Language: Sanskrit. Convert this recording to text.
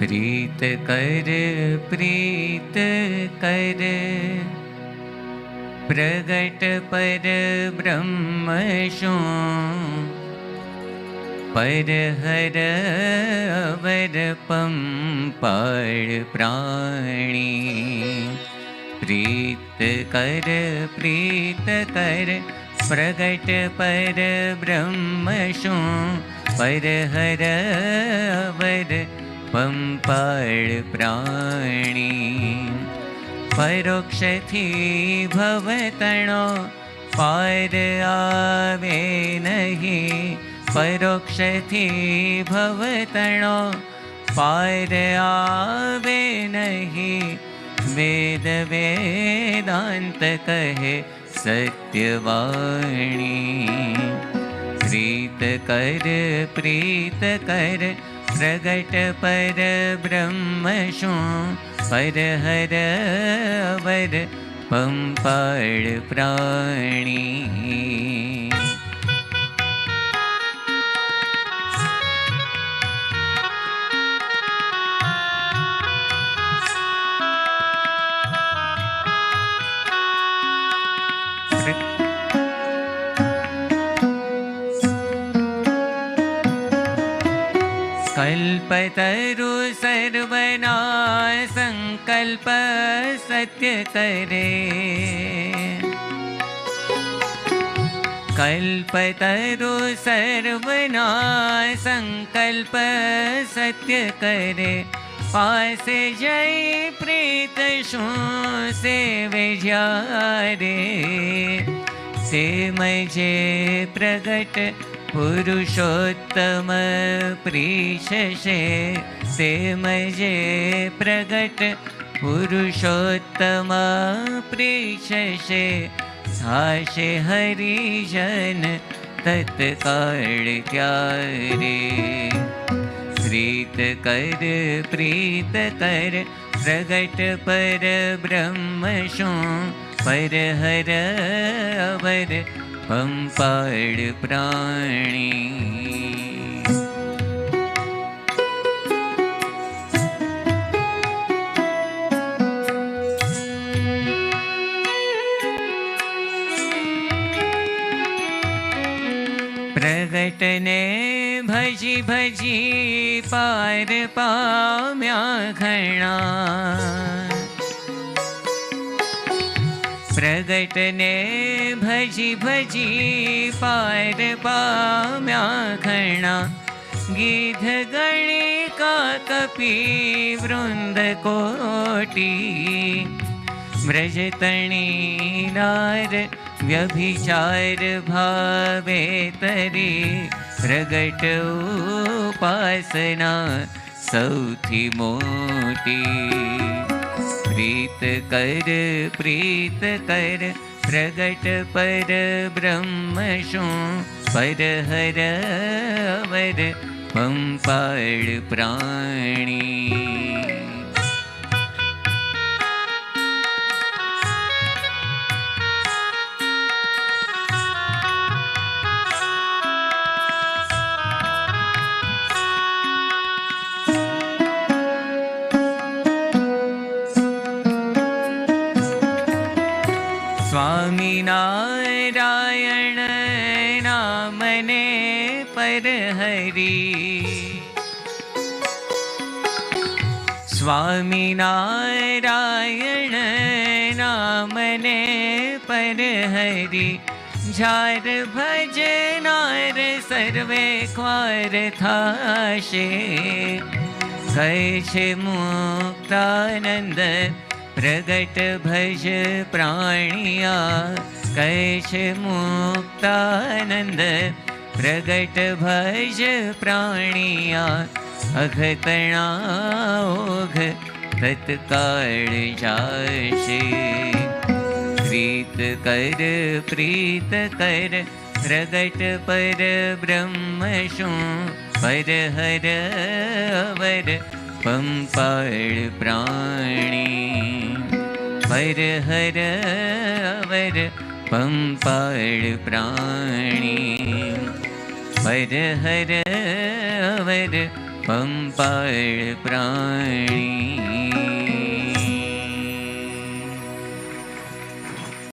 प्रीत कर प्रगट पर ब्रह्म शो पर हर अवर पंपाड़ प्राणी। प्रीत कर प्रगट पर ब्रह्म शो पर हर अवर पंपाड़ प्राणी। परोक्ष थी भवतणो पार आवे नहीं। परोक्ष थी भवतणो पार आवे नहीं। वेद वेदांत कहे सत्यवाणी। प्रीत कर प्रगट पर ब्रह्म शो पर हर अवर पंपाड़ प्राणी। कल्पतरु सर्वना संकल्प सत्य करे। कल्पतरु सर्वना संकल्प सत्य करे। पासे जय प्रीत शो से विजारे। से मजे प्रगट पुरुषोत्तम प्रीशे। से मजे प्रगट पुरुषोत्तम प्रीशे। साशे हरिजन तत्काल त्यारे। प्रीत कर प्रगट पर ब्रह्म शो पर हर अवर पंपाड़ प्राणी। प्रगट ने भजी भजी पार पाम्या घणा। प्रगट ने भजी भजी पार पाम्या घणा। गीध गणिका कपी वृंद कोटि। व्रजतणी नार व्यभिचार भावे तरी। प्रगट उपासना सौथी मोटी। प्रीत कर प्रगट पर ब्रह्म शो पर हर अवर पंपाड़ प्राणी। स्वामी नारायण नामने पर हरि। स्वामी नारायण नामने पर हरि। झार भजनार सर्वे ख्वार थाशे। कैछे मुक्तानंद प्रगट भज प्राणिया। कैछे मुक्तानंद प्रगट भज प्राणिया। अघतना ओघ तत्काल जाशे। प्रीत कर प्रगट पर ब्रह्म शो पर हर अवर पंपाड़ प्राणी। पर हर अवर पंपाड़ प्राणी। पर हर अवर પંપાળ પ્રાણી